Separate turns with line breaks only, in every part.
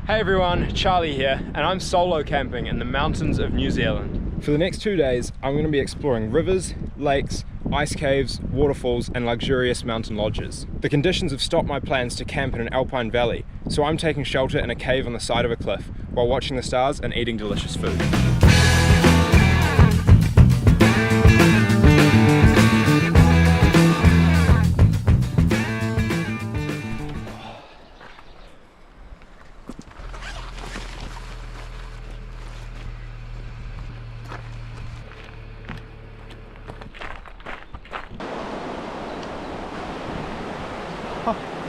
Hey everyone, Charlie here, and I'm solo camping in the mountains of New Zealand. For the next 2 days, I'm going to be exploring rivers, lakes, ice caves, waterfalls, and luxurious mountain lodges. The conditions have stopped my plans to camp in an alpine valley, so I'm taking shelter in a cave on the side of a cliff while watching the stars and eating delicious food.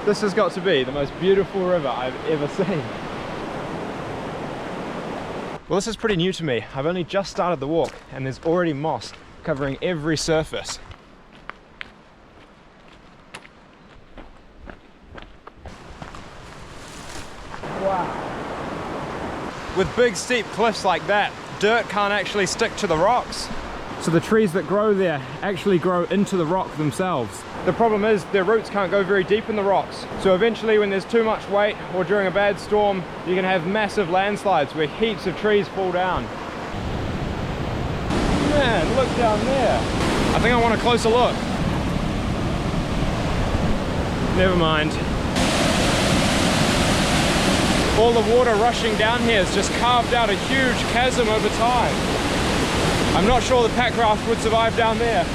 This has got to be the most beautiful river I've ever seen. Well, this is pretty new to me. I've only just started the walk and there's already moss covering every surface. Wow. With big steep cliffs like that, dirt can't actually stick to the rocks. So the trees that grow there actually grow into the rock themselves. The problem is their roots can't go very deep in the rocks. So eventually when there's too much weight or during a bad storm, you can have massive landslides where heaps of trees fall down. Man, look down there. I think I want a closer look. Never mind. All the water rushing down here has just carved out a huge chasm over time. I'm not sure the packraft would survive down there.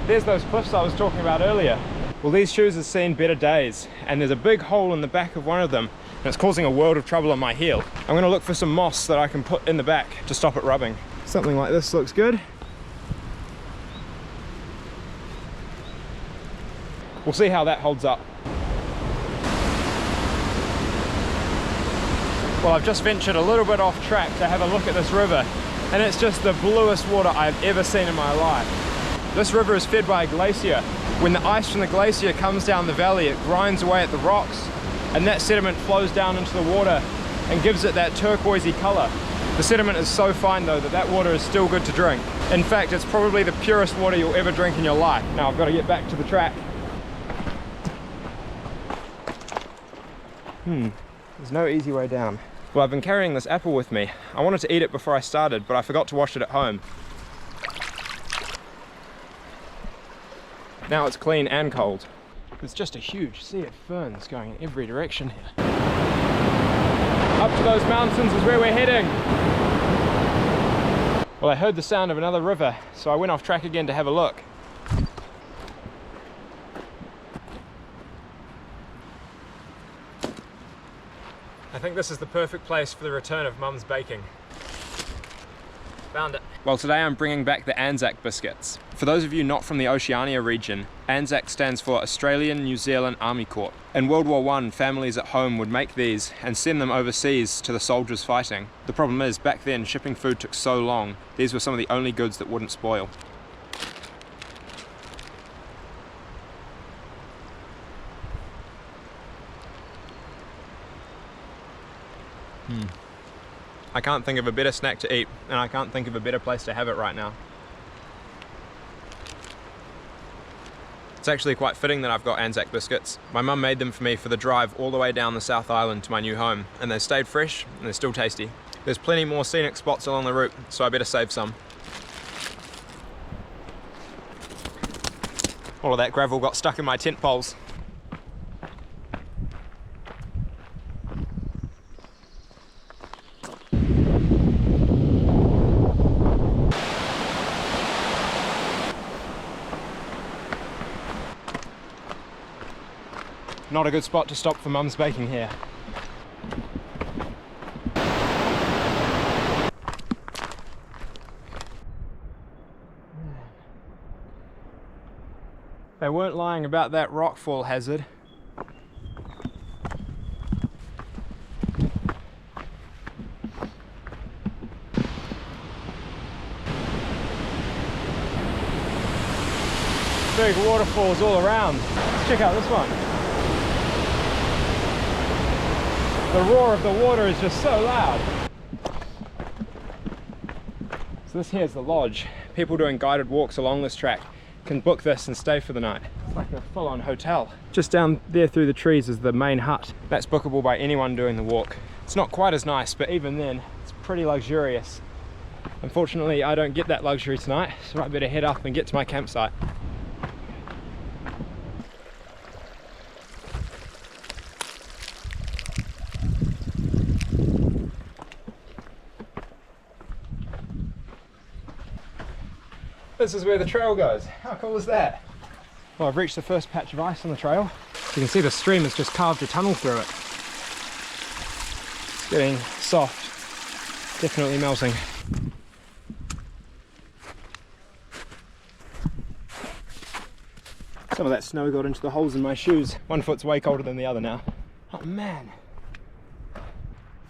There's those cliffs I was talking about earlier. Well, these shoes have seen better days, and there's a big hole in the back of one of them, and it's causing a world of trouble on my heel. I'm going to look for some moss that I can put in the back to stop it rubbing. Something like this looks good. We'll see how that holds up. Well, I've just ventured a little bit off track to have a look at this river, and it's just the bluest water I've ever seen in my life. This river is fed by a glacier. When the ice from the glacier comes down the valley, it grinds away at the rocks, and that sediment flows down into the water and gives it that turquoisey color. The sediment is so fine though that water is still good to drink. In fact, it's probably the purest water you'll ever drink in your life. Now I've got to get back to the track. There's no easy way down. Well, I've been carrying this apple with me. I wanted to eat it before I started, but I forgot to wash it at home. Now it's clean and cold. There's just a huge sea of ferns going in every direction here. Up to those mountains is where we're heading. Well, I heard the sound of another river, so I went off track again to have a look. I think this is the perfect place for the return of Mum's baking. Found it. Well, today I'm bringing back the Anzac biscuits. For those of you not from the Oceania region, Anzac stands for Australian New Zealand Army Corps. In World War I, families at home would make these and send them overseas to the soldiers fighting. The problem is, back then shipping food took so long, these were some of the only goods that wouldn't spoil. I can't think of a better snack to eat, and I can't think of a better place to have it right now. It's actually quite fitting that I've got Anzac biscuits. My mum made them for me for the drive all the way down the South Island to my new home, and they stayed fresh and they're still tasty. There's plenty more scenic spots along the route, so I better save some. All of that gravel got stuck in my tent poles. Not a good spot to stop for Mum's baking here. They weren't lying about that rockfall hazard. Big waterfalls all around. Let's check out this one. The roar of the water is just so loud. So this here is the lodge. People doing guided walks along this track can book this and stay for the night. It's like a full-on hotel. Just down there through the trees is the main hut. That's bookable by anyone doing the walk. It's not quite as nice, but even then, it's pretty luxurious. Unfortunately, I don't get that luxury tonight, so I better head up and get to my campsite. This is where the trail goes. How cool is that? Well, I've reached the first patch of ice on the trail. You can see the stream has just carved a tunnel through it. It's getting soft, definitely melting. Some of that snow got into the holes in my shoes. One foot's way colder than the other now. Oh man.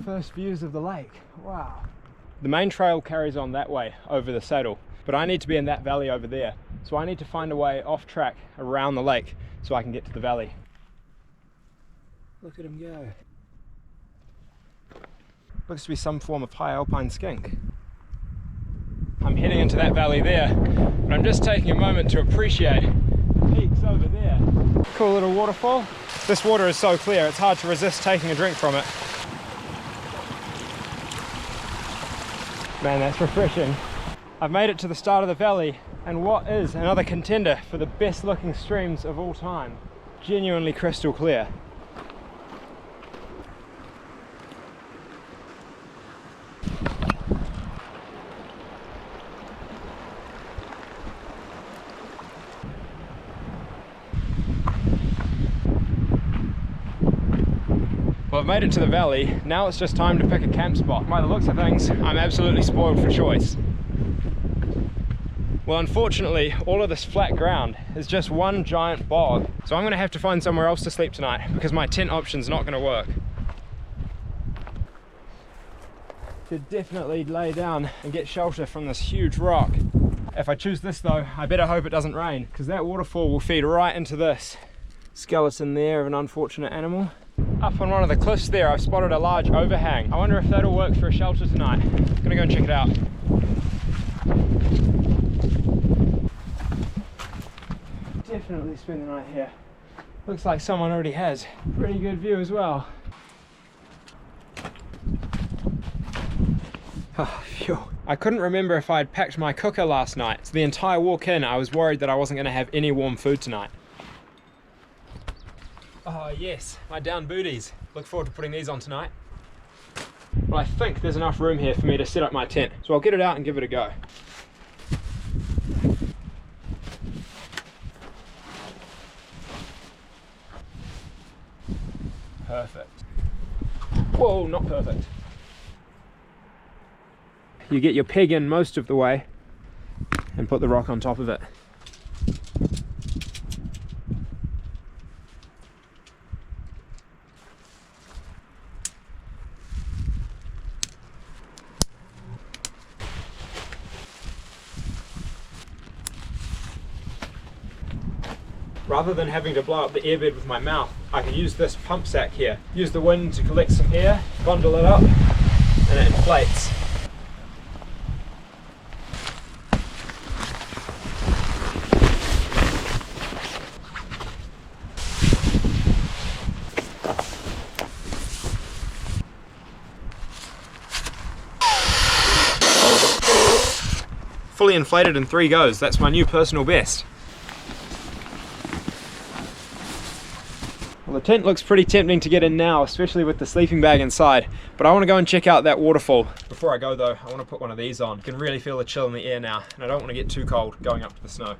First views of the lake. Wow. The main trail carries on that way over the saddle, but I need to be in that valley over there. So I need to find a way off track around the lake so I can get to the valley. Look at him go. Looks to be some form of high alpine skink. I'm heading into that valley there, but I'm just taking a moment to appreciate the peaks over there. Cool little waterfall. This water is so clear, it's hard to resist taking a drink from it. Man, that's refreshing. I've made it to the start of the valley, and what is another contender for the best looking streams of all time. Genuinely crystal clear. Well, I've made it to the valley. Now it's just time to pick a camp spot. By the looks of things, I'm absolutely spoiled for choice. Well, unfortunately, all of this flat ground is just one giant bog. So I'm gonna have to find somewhere else to sleep tonight because my tent option's not gonna work. Should definitely lay down and get shelter from this huge rock. If I choose this though, I better hope it doesn't rain because that waterfall will feed right into this. Skeleton there of an unfortunate animal. Up on one of the cliffs there, I've spotted a large overhang. I wonder if that'll work for a shelter tonight. I'm gonna go and check it out. Definitely spend the night here. Looks like someone already has. Pretty good view as well. Oh, phew. I couldn't remember if I'd packed my cooker last night, so the entire walk in I was worried that I wasn't going to have any warm food tonight. Oh yes, my down booties. Look forward to putting these on tonight. Well, I think there's enough room here for me to set up my tent, so I'll get it out and give it a go. Perfect. Whoa, not perfect. You get your peg in most of the way and put the rock on top of it. Rather than having to blow up the airbed with my mouth, I can use this pump sack here. Use the wind to collect some air, bundle it up, and it inflates. Fully inflated in 3 goes. That's my new personal best. Well, the tent looks pretty tempting to get in now, especially with the sleeping bag inside, but I want to go and check out that waterfall. Before I go though, I want to put one of these on. You can really feel the chill in the air now, and I don't want to get too cold going up to the snow.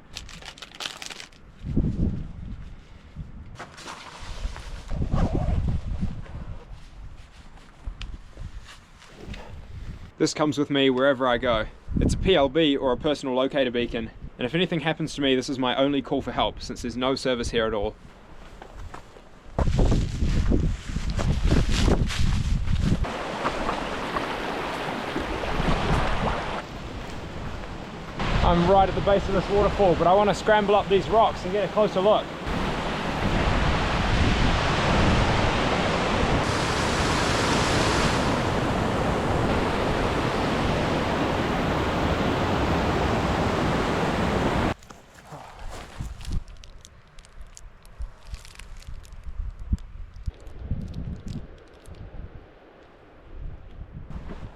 This comes with me wherever I go. It's a PLB or a personal locator beacon, and if anything happens to me, this is my only call for help since there's no service here at all. I'm right at the base of this waterfall, but I want to scramble up these rocks and get a closer look.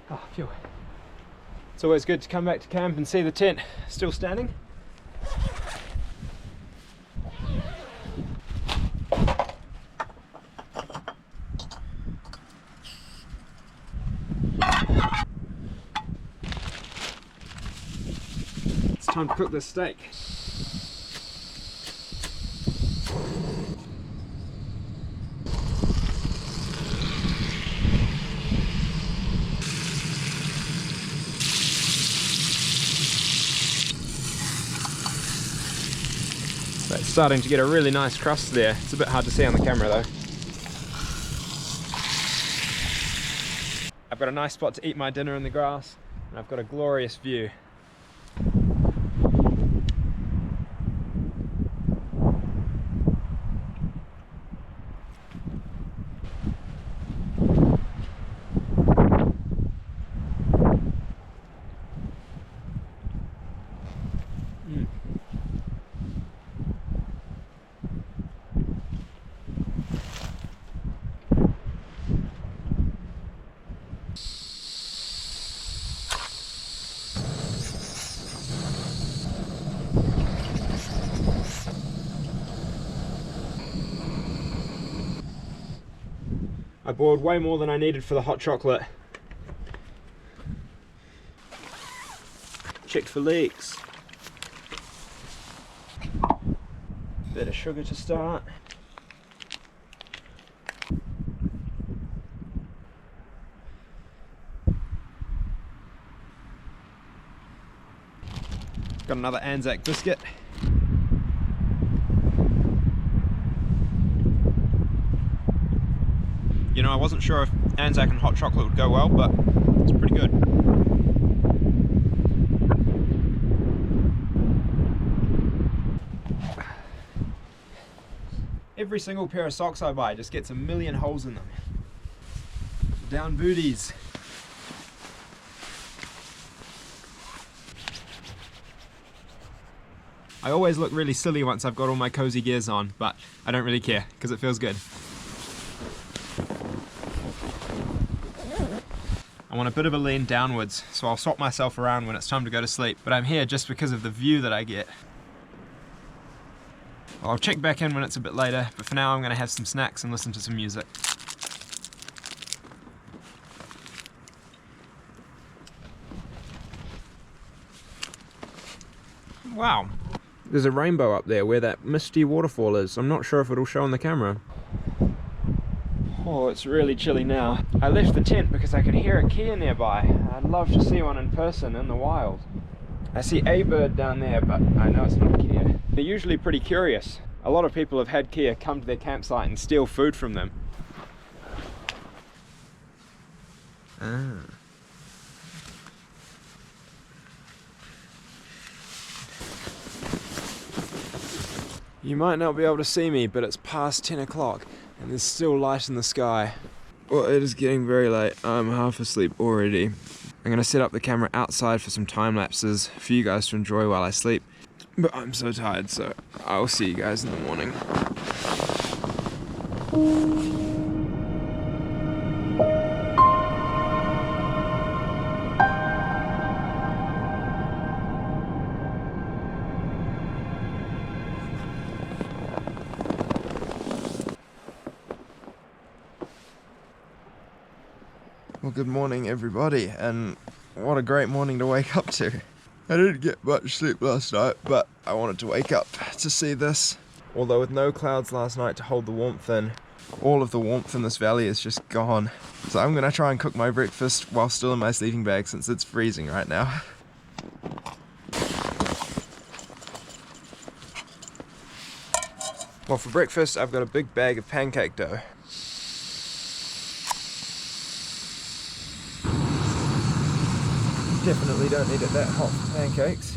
Oh, phew. It's always good to come back to camp and see the tent still standing. It's time to cook this steak. So it's starting to get a really nice crust there. It's a bit hard to see on the camera though. I've got a nice spot to eat my dinner in the grass, and I've got a glorious view. I boiled way more than I needed for the hot chocolate. Checked for leaks. Bit of sugar to start. Got another Anzac biscuit. You know, I wasn't sure if Anzac and hot chocolate would go well, but it's pretty good. Every single pair of socks I buy just gets a million holes in them. Down booties. I always look really silly once I've got all my cozy gears on, but I don't really care because it feels good. I want a bit of a lean downwards, so I'll swap myself around when it's time to go to sleep, but I'm here just because of the view that I get. Well, I'll check back in when it's a bit later, but for now I'm going to have some snacks and listen to some music. Wow, there's a rainbow up there where that misty waterfall is. I'm not sure if it'll show on the camera. Oh, it's really chilly now. I left the tent because I could hear a kea nearby. I'd love to see one in person in the wild. I see a bird down there, but I know it's not a kea. They're usually pretty curious. A lot of people have had kea come to their campsite and steal food from them. You might not be able to see me, but it's past 10 o'clock. And there's still light in the sky. Well, it is getting very late. I'm half asleep already. I'm going to set up the camera outside for some time lapses for you guys to enjoy while I sleep. But I'm so tired, so I'll see you guys in the morning. Well, good morning everybody, and what a great morning to wake up to. I didn't get much sleep last night, but I wanted to wake up to see this. Although with no clouds last night to hold the warmth in, all of the warmth in this valley is just gone. So I'm gonna try and cook my breakfast while still in my sleeping bag since it's freezing right now. Well, for breakfast I've got a big bag of pancake dough. Definitely don't need it that hot for pancakes.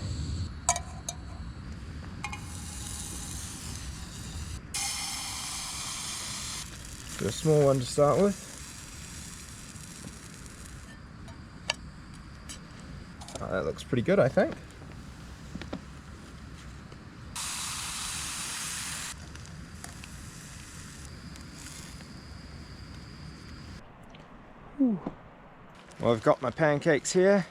Got a small one to start with. Oh, that looks pretty good, I think. Whew. Well, I've got my pancakes here.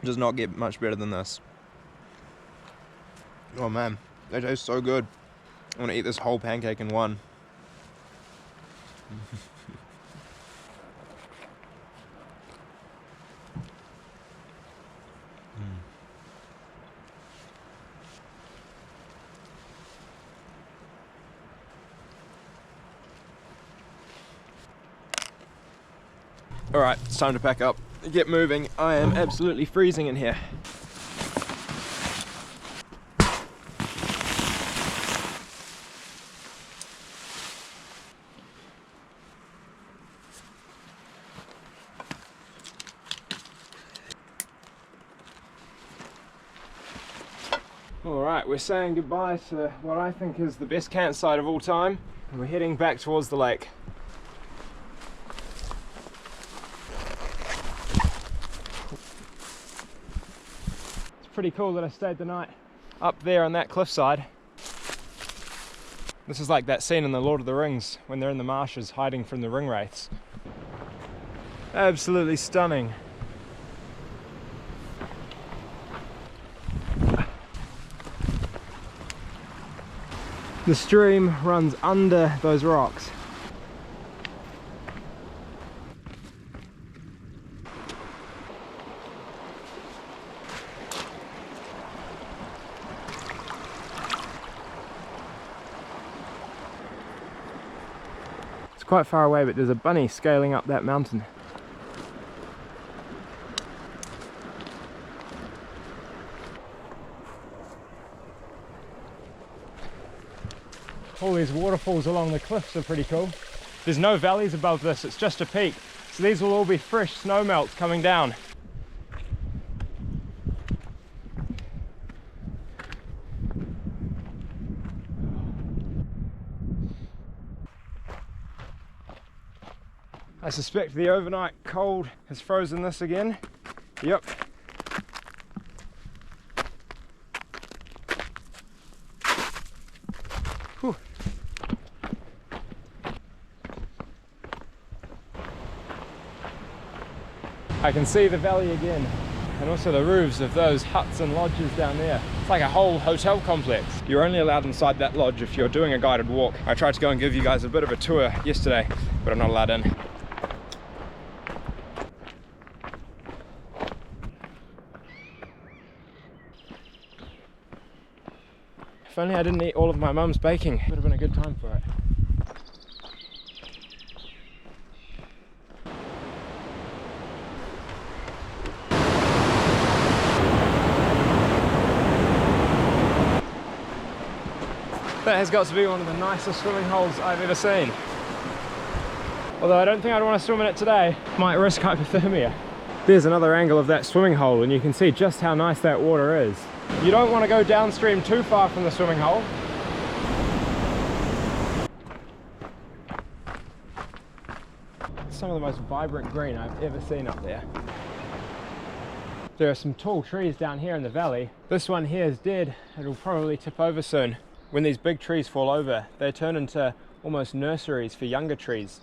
Does not get much better than this. Oh man, they taste so good. I want to eat this whole pancake in one. Alright, it's time to pack up, get moving. I am absolutely freezing in here. Alright, we're saying goodbye to what I think is the best campsite of all time, and we're heading back towards the lake. Pretty cool that I stayed the night up there on that cliffside. This is like that scene in the Lord of the Rings when they're in the marshes hiding from the ring wraiths. Absolutely stunning. The stream runs under those rocks. Quite far away, but there's a bunny scaling up that mountain. All these waterfalls along the cliffs are pretty cool. There's no valleys above this, it's just a peak. So these will all be fresh snow melts coming down. I suspect the overnight cold has frozen this again. Yep. Whew. I can see the valley again, and also the roofs of those huts and lodges down there. It's like a whole hotel complex. You're only allowed inside that lodge if you're doing a guided walk. I tried to go and give you guys a bit of a tour yesterday, but I'm not allowed in. If only I didn't eat all of my mum's baking, it would have been a good time for it. That has got to be one of the nicest swimming holes I've ever seen. Although I don't think I'd want to swim in it today. Might risk hypothermia. There's another angle of that swimming hole, and you can see just how nice that water is. You don't want to go downstream too far from the swimming hole. Some of the most vibrant green I've ever seen up there. There are some tall trees down here in the valley. This one here is dead. It'll probably tip over soon. When these big trees fall over, they turn into almost nurseries for younger trees.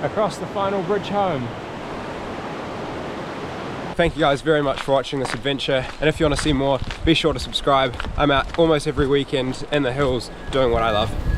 Across the final bridge home. Thank you guys very much for watching this adventure, and if you want to see more, be sure to subscribe. I'm out almost every weekend in the hills doing what I love.